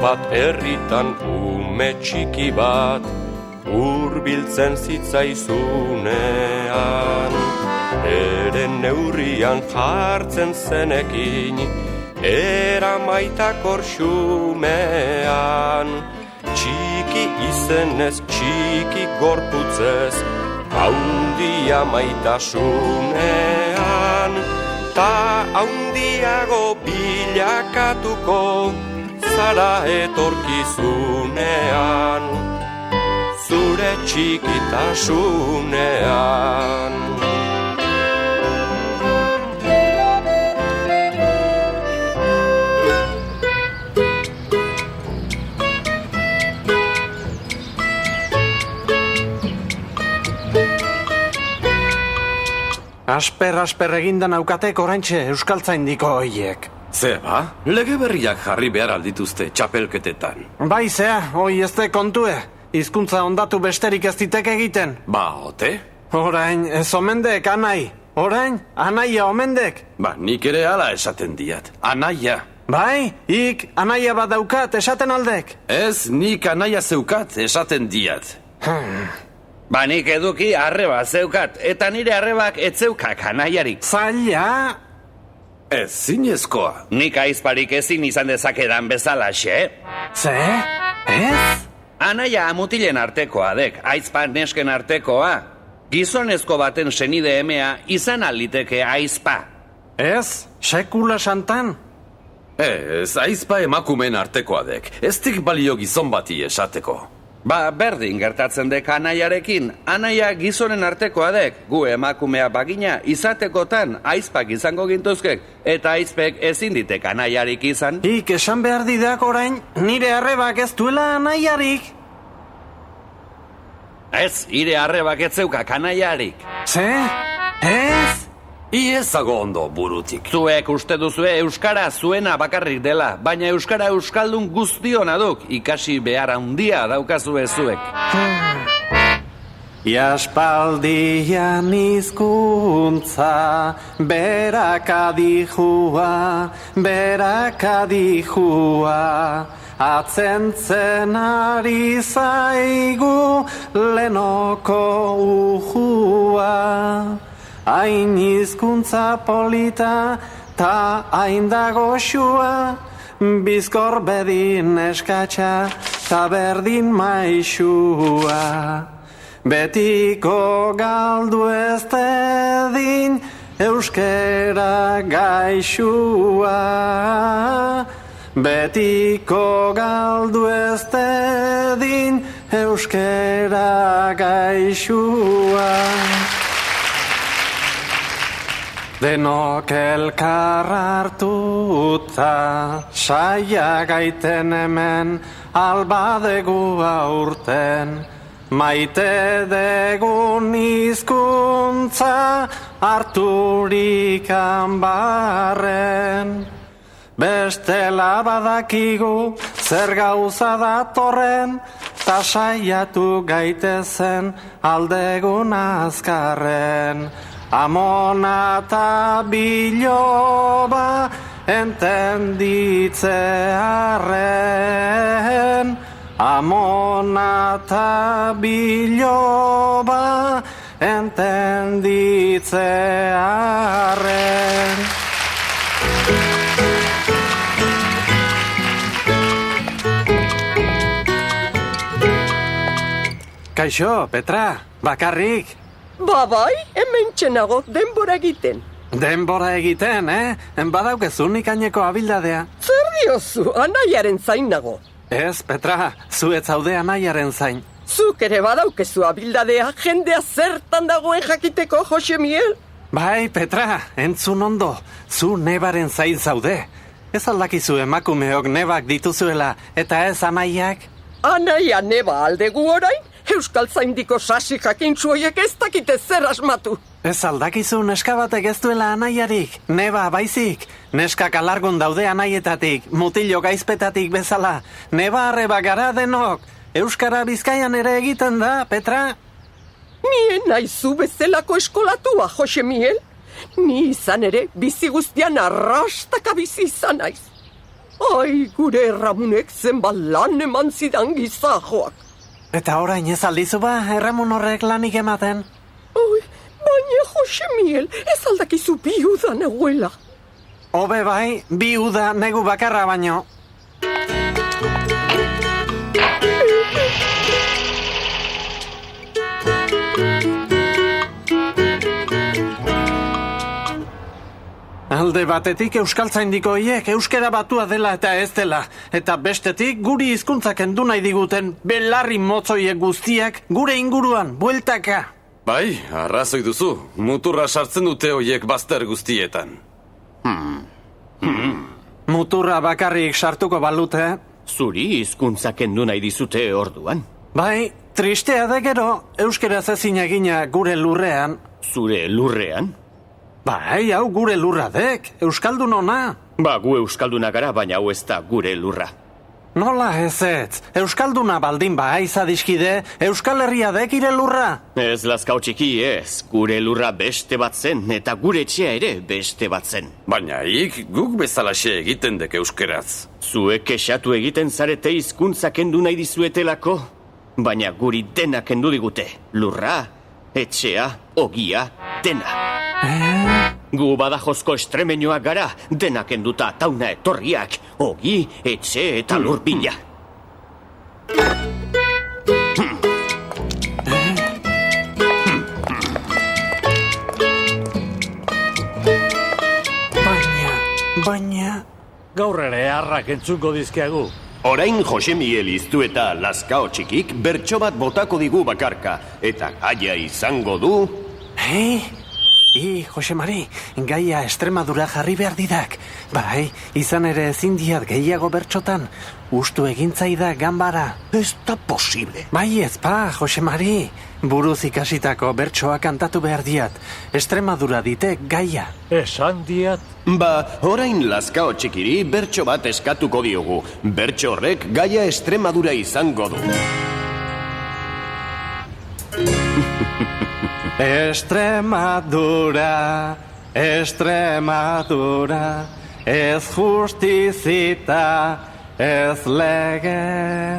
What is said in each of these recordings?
bat herritan ume txiki bat hurbiltzen zitzaizunean. Ere neurrian jartzen zenekin eramaitakor xumean. Txiki izenez, txiki gorputzez, haundia maitasunean. Ta haundiago bilakatuko zara etorkizunean, zure txikitasunean. Asper eginda naukatek oraintxe euskaltzaindiko hoiek. Zeba, lege berriak jarri behar aldituzte txapelketetan. Bai, zea, hoi ez de kontue. Hizkuntza ondatu besterik ez ditek egiten. Ba, ote? Orain, ez omendek, anai. Orain, anaia omendek. Ba, nik ere hala esaten diat. Anaia. Bai, ik anaia bat daukat esaten aldek. Ez, nik anaia zeukat esaten diat. Ba, nik eduki arreba zeukat, eta nire arrebak etzeukak anaiarik. Zaila... Ez zinezkoa. Nik aizparik ezin izan dezakedan bezalaxe. Ze? Ez? Anaia mutilen artekoa dek, aizpa nesken artekoa. Gizonezko baten senide emea izan aliteke aizpa. Ez? Sekula santan? Ez, aizpa emakumen artekoa dek. Ez dik balio gizon bati esateko. Ba, berdin gertatzen dek anaiarekin. Anaia gizonen artekoa dek. Gu emakumea bagina izatekotan aizpak izango gintuzkek. Eta aizpek ezin ditek anaiarik izan. Ik esan behar didak orain, nire arrebak ez duela anaiarik. Ez, ire arrebak etzeukak anaiarik. Ze? Ez? Iezago ondo burutik. Zuek uste duzue euskara zuena bakarrik dela, baina euskara euskaldun guztiona duk, ikasi behar handia daukazue zuek. Iaspaldian hizkuntza berakadijua, atzentzen ari zaigu lenoko ujua. Hain hizkuntza polita ta hain dago xua, bizkor bedin eskatxa ta berdin maixua. Betiko galdu ez dedin euskera gaixua. Betiko galdu ez dedin euskera gaixua. Denok elkar hartuta saia gaiten hemen albadegu aurten. Maite degun hizkuntza harturikan barren. Bestela badakigu zer gauza datorren, ta saiatu gaitezen aldegun azkarren. Amona eta biloba entenditzearren. Amona eta biloba entenditzearren. Kaixo, Petra, bakarrik. Bai, hemen txenago denbora egiten. Denbora egiten, Badaukezun ikaineko abildadea. Zer diozu, anaiaren zain nago. Ez, Petra, zu ez zaude anaiaren zain. Zuk ere badaukezu abildadea, jendea zertan dagoen jakiteko, Jose Miel? Bai, Petra, entzun ondo, zu nebaren zain zaude. Ez aldakizu emakumeok nebak dituzuela, eta ez anaiak? Anaia neba aldegu orain? Euskal zaindiko sasi jakintzu horiek ez dakite zer asmatu. Ez aldakizu neska batek ez duela anaiarik, neba baizik. Neskak alargun daude anaietatik, mutilo gaizpetatik bezala. Neba arreba gara denok. Euskara Bizkaian ere egiten da, Petra? Ni naizu bezalako eskolatua, Jose Miel. Ni izan ere bizi guztian arrastaka bizi izan naiz. Ai, gure Erramunek zenbat lan eman zidan gizajoak. Eta orain ez aldizu ba, Erramun horrek lanik ematen? Oi, baina Jose Miel, ez aldakizu bi uda neguela. Hobe bai, bi uda negu bakarra baino. Alde batetik euskaltzaindiko hiek euskera batua dela eta ez dela. Eta bestetik guri hizkuntzak kendu nahi diguten belarri motzoiek guztiak gure inguruan, bueltaka. Bai, arrazoi duzu. Muturra sartzen dute hoiek bazter guztietan. Muturra bakarrik sartuko balute. Zuri hizkuntza kendu nahi dizute orduan. Bai, tristea da gero, euskeraz ezin egina gure lurrean. Zure lurrean? Bai, hau gure lurra dek, euskaldun ona. Ba, gu euskalduna gara, baina hau ez da gure lurra. Nola ez, euskalduna baldin ba izadiskide, Euskal Herria dek ire lurra. Ez lazkau txiki ez, gure lurra beste bat zen, eta gure etxea ere beste bat zen. Baina guk bezalaxe egiten dek euskeraz. Zuek kexatu egiten zarete hizkuntza kendu nahi dizuetelako, baina guri dena kendu digute. Lurra, etxea, ogia, dena. Gu Badajozko estremeñoak gara, denak kenduta tauna etorriak, ogi, etxe eta lurpila. Baina... Gaur ere harrak entzungo dizkeagu. Orain Jose Miel iztu eta Lazkao txikik bertso bat botako digu bakarka, eta gaia izango du... Jose Mari, gaia Extremadura jarri behar didak. Bai, izan ere ezin diat gehiago bertxotan. Ustu egintzaida ganbara. Ez da posible. Bai ez pa, Jose Mari. Buruz ikasitako bertsoa kantatu behar diat. Extremadura ditek gaia. Esan diat. Ba, orain Lazkao txikiri bertso bat eskatuko diogu. Bertso horrek gaia Extremadura izango du. Extremadura, Extremadura, ez justizita, ez lege.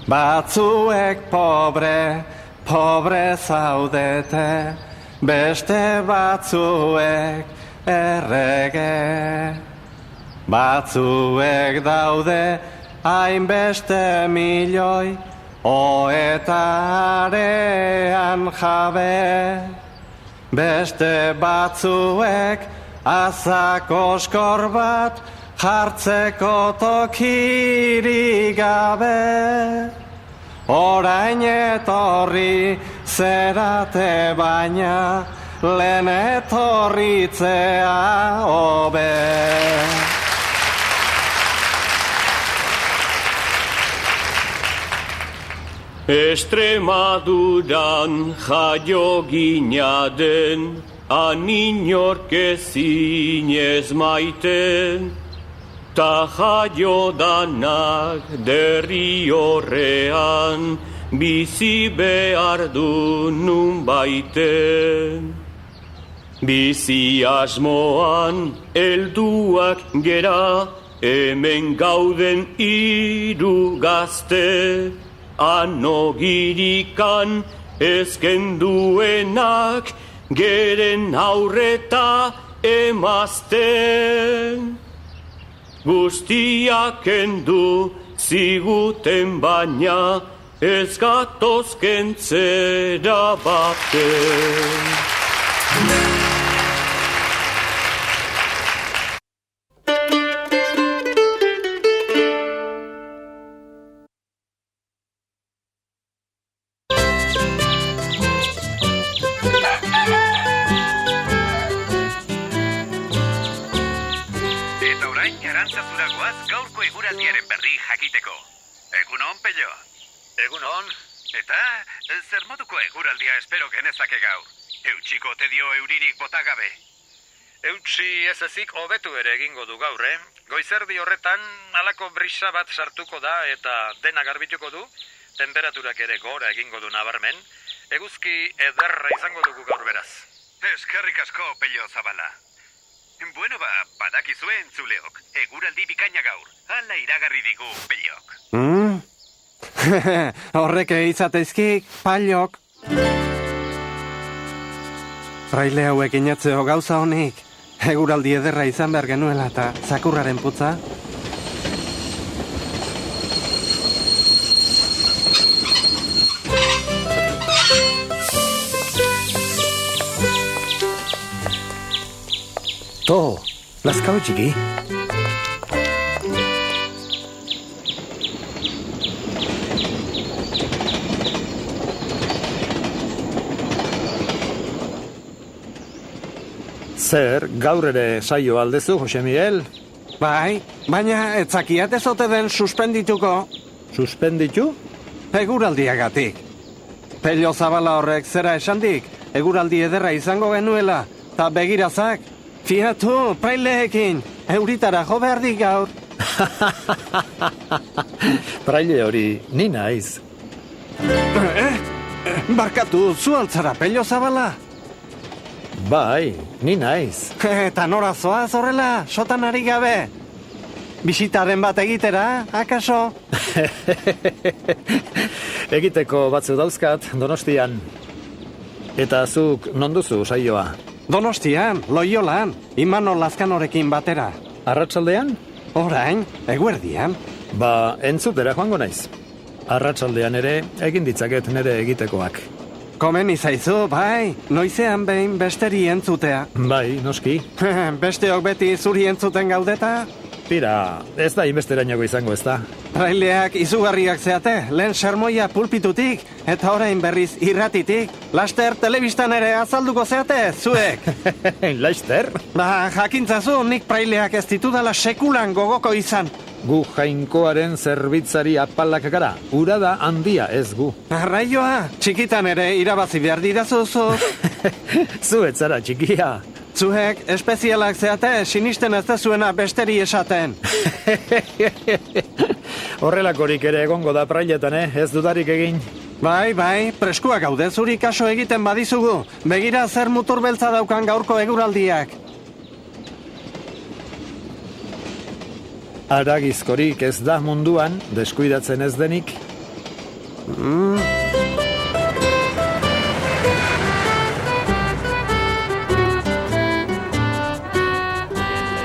Batzuek pobre zaudete, beste batzuek errege. Batzuek daude hainbeste milioi, oetarean jabe. Beste batzuek azakoskor bat jartzeko tokirik gabe. Orain etorri zerate baina lehen etorritzea hobe. Extremaduran jaio gina den, aninork ezinez maiten, ta jaio danak derri horrean, bizi behar du nun baiten. Bizi asmoan helduak gera, hemen gauden hiru gazte, anogirikan ezkenduenak geren aurreta emazten. Guztiak kendu ziguten baina ez gatoz kentzera baten. Gaurko eguraldiaren berri jakiteko. Egunon, Pello. Egunon. Eta, zer moduko eguraldia espero genezake gaur? Eutxiko te dio euririk bota gabe. Eutxi ez ezik hobetu ere egingo du gaur, Goizerdi horretan halako brisa bat sartuko da eta dena garbituko du, temperaturak ere gora egingo du nabarmen, eguzki ederra izango dugu gaur beraz. Eskerrik asko, Pello Zabala. Bueno, badakizue entzuleok. Eguraldi bikaina gaur. Hala iragarri digu, Pellok. Horrek izateizkik, Pallok. Fraile hauek inatzeo gauza honik. Eguraldi ederra izan behar genuela eta zakurraren putza. To, lazkao txiki. Zer, gaur ere saio aldezu, Jose Miguel? Bai, baina etzakiat ezote den suspendituko. Suspenditu? Eguraldiagatik. Pello Zabala horrek zera esandik, eguraldi ederra izango genuela, ta begirazak, fiatu, praileekin, euritara jo behardik gaur. Praile hori, ni naiz. Barkatu, zu altzara, Pello Zabala? Bai, ni naiz. Eta nora zoaz horrela, sotan ari gabe. Bisitaren bat egitera, akaso? Egiteko batzu dauzkat, Donostian. Eta zuk non duzu saioa? Donostian, Loiolan, Imanol Lazkanorekin batera. Arratsaldean? Orain, eguerdian. Ba, entzutera joango naiz. Arratsaldean ere, egin ditzaket nere egitekoak. Komen izaizu, bai, noizean behin besteri entzutea. Bai, noski. Besteok beti zuri entzuten gaudeta? Tira, ez da inbesterainago izango, ez da. Traileak izugarriak zeate, lehen sermoia pulpitutik, eta orain berriz irratitik. Laster telebistan ere azalduko zeate, zuek. Laster? Ba, jakintzazu, nik praileak ez ditudala sekulan gogoko izan. Gu jainkoaren zerbitzari apalak gara, ura da handia ez gu. Arraioa, txikitan ere irabazi behar didazuzu. Zu ez zara txikia. Zuek, espezialak zeate, sinisten ez dezuena besteri esaten. Horrelakorik ere egongo da prailetan, ez dudarik egin. Bai, preskuak gaude zuri kaso egiten badizugu. Begira zer mutur beltza daukan gaurko eguraldiak. Haragizkorik ez da munduan, deskuidatzen ez denik.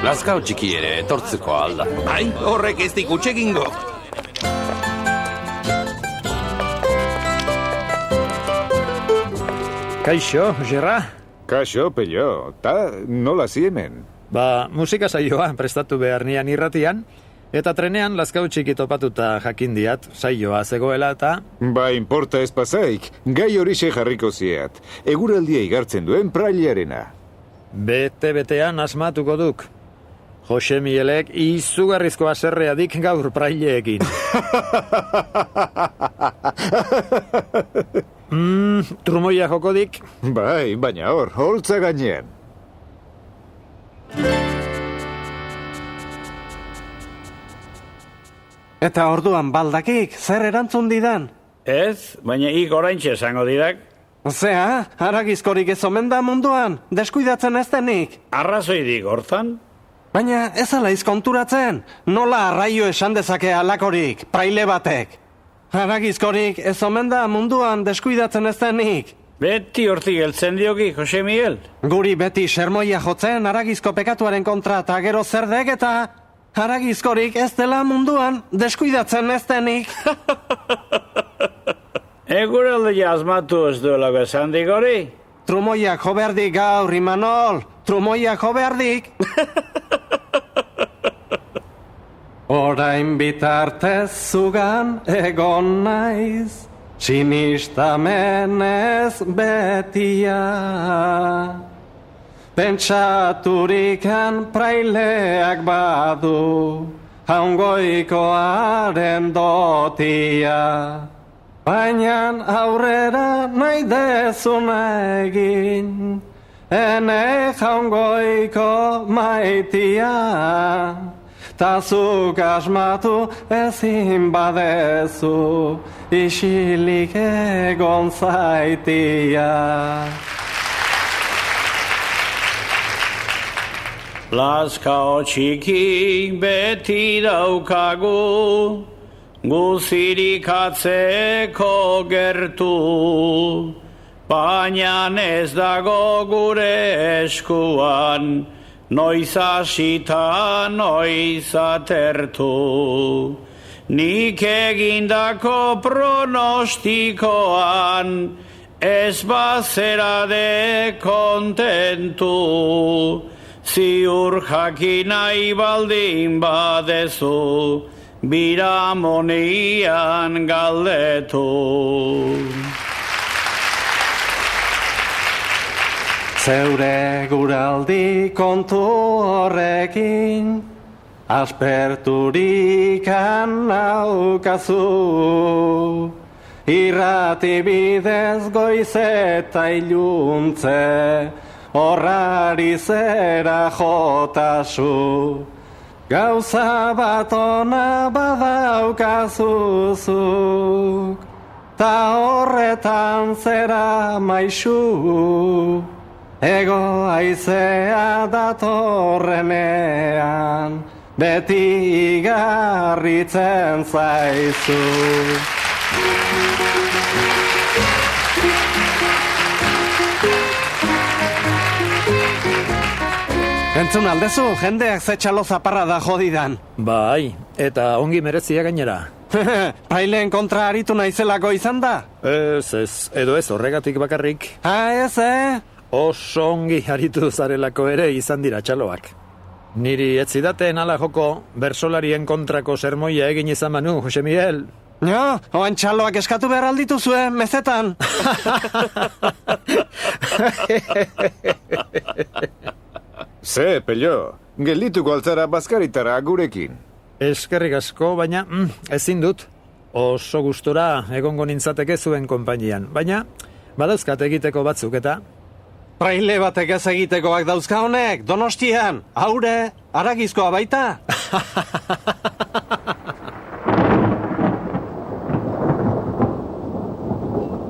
Lazkao txiki ere etortzeko alda. Bai, horrek ez dik utxegingo. Kaixo, Gerra? Kaixo, Pello, ta nola ziemen? Ba, musika saioa prestatu behar nian irratian, eta trenean Lazkao txiki topatuta jakindiat saioa zegoela eta... Ba, inporta ez pasaik, gai horixe jarriko ziat. Eguraldia igartzen duen prailearena. Bete-betean asmatuko duk. Jose Miguelek izugarrizko aserrea dik gaur praileekin. Trumoia jokodik? Bai, baina holtza gainean. Eta orduan baldakik, zer erantzun didan? Ez, baina ik oraintxe esango didak. Zea, haragizkorik ez omen da munduan, deskuidatzen ez denik. Arrazoi dik hortan? Baina ez ala izkonturatzen, nola arraio esan dezake alakorik, praile batek. Haragizkorik ez omen da munduan deskuidatzen ez denik. Beti hortik heltzen dioki, Jose Miguel? Guri beti sermoia jotzen haragizko pekatuaren kontra eta gero zer dek eta haragizkorik ez dela munduan deskuidatzen ez denik. Eguraldia asmatu ez duelako esan dik hori? Trumoiak jo behardik gaur, Imanol, trumoiak jo behardik. Orain bitartez zugan egon naiz, sinistamenez betia. Pentsaturikan praileak badu, jaungoikoaren dotia. Baina aurrera nahi dezuna egin, ene jaungoiko maitia. Ta zuk asmatu ezin badezu, isilik egon zaitia. Lazkao txikik beti daukagu, guzirik atzeko gertu, baina ez dago gure eskuan, noiz hasita, noiz atertu. Nik egindako pronostikoan, ez bazera de kontentu, ziur jakin nahi baldin badezu, biramonian galdetu. Zeure guraldi kontu horrekin, asperturikan naukazu. Irrati bidez goiz eta iluntze, horrari zera jotasu. Gauza bat ona badaukazuzuk, ta horretan zera maixu. Ego aizea datorrenean, beti igarritzen zaizu. Entzun aldezu, jendeak ze txalo zaparra da jodidan. Bai, eta ongi merezia gainera. Praileen kontra aritu naizelako izan da? Ez, edo ez horregatik bakarrik. Ez, Oso ongi aritu zarelako ere izan dira txaloak. Niri ez zidaten ala joko bersolarien kontrako sermoia egin izan manu, Jose Miguel. Jo, oan txaloak eskatu behar alditu zuen, mezetan. Ze, Pello, geldituko altzara bazkaritara gurekin. Eskerrik asko, baina ezin dut. Oso gustora egongo nintzateke zuen konpainian, baina badauzkat egiteko batzuk eta... Praile batek ez egitekoak dauzka honek, Donostian, haure, aragizkoa baita.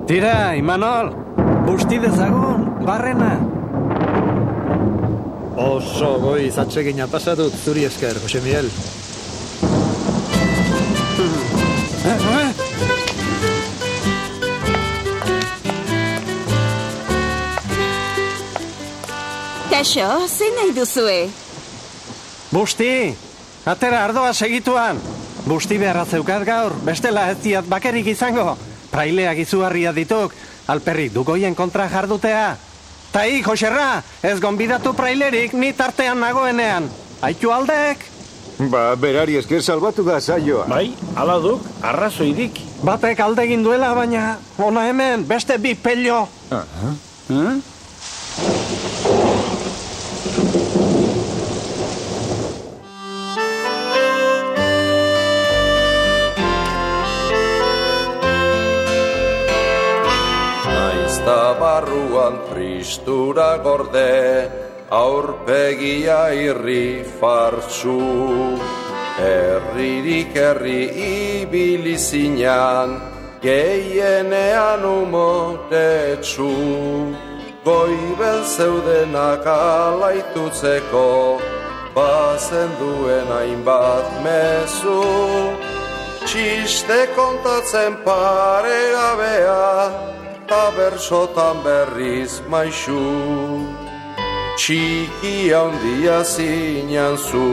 Tira, Imanol, busti dezagun, barrena. Oso goiz atsegina pasatut zuri esker, Jose Miguel. Kaixo, zein nahi duzue? Busti, atera ardoa segituan. Busti beharra zeukat gaur, bestela ez diat bakerik izango. Praileak izugarria dituk, alperrik dugoien kontra jardutea. Ta hi, Joserra, ez gonbidatu prailerik ni tartean nagoenean. Aitu aldek? Ba, berari esker salbatu da saioa. Bai, ala duk, arrazoidik. Batek alde egin duela, baina ona hemen, beste bi pello. Naizta barruan tristura gorde, aurpegia irri fartsu. Herririk herri ibili zinan, gehienean umotetsu. Goibel zeudenak alaitutzeko, bazen duen hainbat mezu. Txiste kontatzen paregabea, ta bersotan berriz maixu. Txiki handia zinan zu.